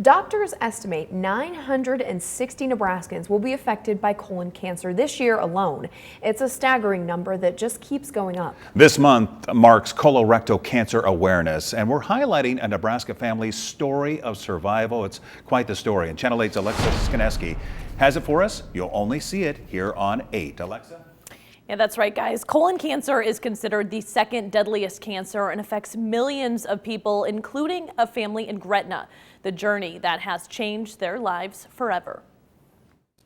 Doctors estimate 960 Nebraskans will be affected by colon cancer this year alone. It's a staggering number that just keeps going up. This month marks colorectal cancer awareness, and we're highlighting a Nebraska family's story of survival. It's quite the story, and Channel 8's Alexa Skineski has it for us. You'll only see it here on 8. Alexa? Yeah, that's right, guys. Colon cancer is considered the second deadliest cancer and affects millions of people, including a family in Gretna. The journey that has changed their lives forever.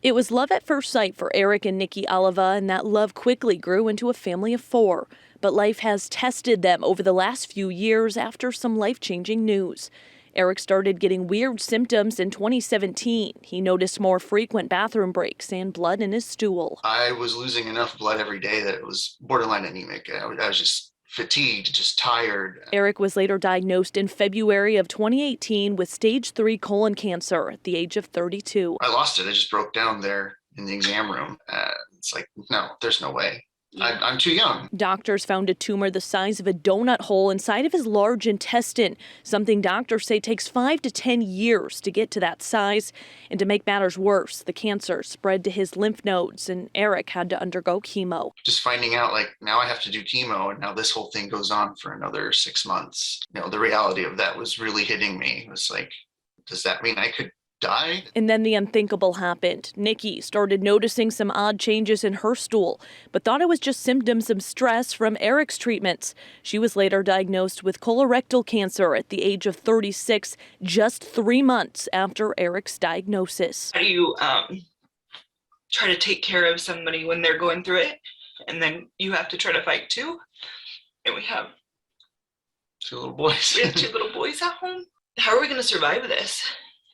It was love at first sight for Eric and Nikki Oliva, and that love quickly grew into a family of 4. But life has tested them over the last few years after some life-changing news. Eric started getting weird symptoms in 2017. He noticed more frequent bathroom breaks and blood in his stool. I was losing enough blood every day that it was borderline anemic. I was just fatigued, just tired. Eric was later diagnosed in February of 2018 with stage 3 colon cancer at the age of 32. I lost it. I just broke down there in the exam room. It's like, no, there's no way. I'm too young. Doctors found a tumor the size of a donut hole inside of his large intestine, something doctors say takes 5 to 10 years to get to that size. And to make matters worse, the cancer spread to his lymph nodes, and Eric had to undergo chemo. Just finding out, like, now I have to do chemo, and now this whole thing goes on for another 6 months. You know, the reality of that was really hitting me. It was like, does that mean I could die? And then the unthinkable happened. Nikki started noticing some odd changes in her stool, but thought it was just symptoms of stress from Eric's treatments. She was later diagnosed with colorectal cancer at the age of 36, just 3 months after Eric's diagnosis. How do you try to take care of somebody when they're going through it, and then you have to try to fight too? And we have 2 little boys. We have 2 little boys at home. How are we going to survive this?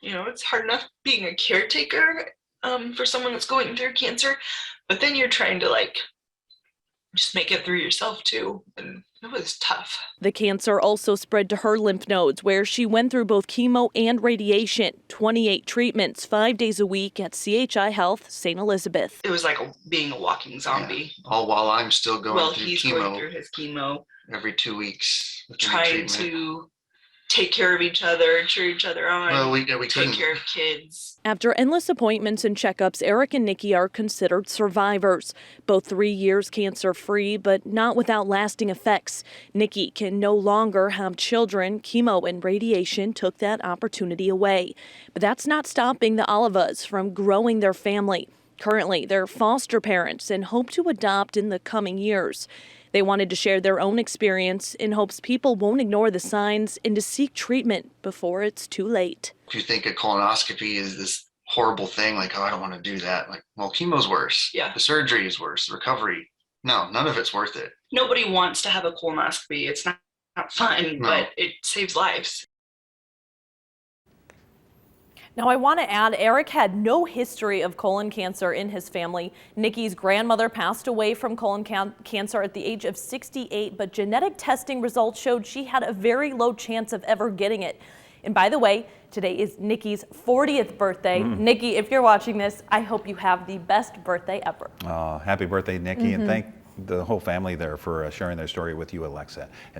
You know, it's hard enough being a caretaker for someone that's going through cancer, but then you're trying to just make it through yourself too, and it was tough. The cancer also spread to her lymph nodes, where she went through both chemo and radiation, 28 treatments, 5 days a week at CHI Health, St. Elizabeth. It was like being a walking zombie. Yeah. All while I'm still going through he's chemo. Going through his chemo. Every 2 weeks. Trying to take care of each other, cheer each other on, well, we take care of kids. After endless appointments and checkups, Eric and Nikki are considered survivors. Both 3 years cancer-free, but not without lasting effects. Nikki can no longer have children. Chemo and radiation took that opportunity away. But that's not stopping the Olivas from growing their family. Currently, they're foster parents and hope to adopt in the coming years. They wanted to share their own experience in hopes people won't ignore the signs and to seek treatment before it's too late. If you think a colonoscopy is this horrible thing, like, oh, I don't want to do that. Like, well, chemo's worse. Yeah. The surgery is worse. The recovery. No, none of it's worth it. Nobody wants to have a colonoscopy. It's not fun, No. but it saves lives. Now, I want to add, Eric had no history of colon cancer in his family. Nikki's grandmother passed away from colon cancer at the age of 68, but genetic testing results showed she had a very low chance of ever getting it. And by the way, today is Nikki's 40th birthday. Nikki, if you're watching this, I hope you have the best birthday ever. Happy birthday, Nikki, and thank the whole family there for sharing their story with you, Alexa.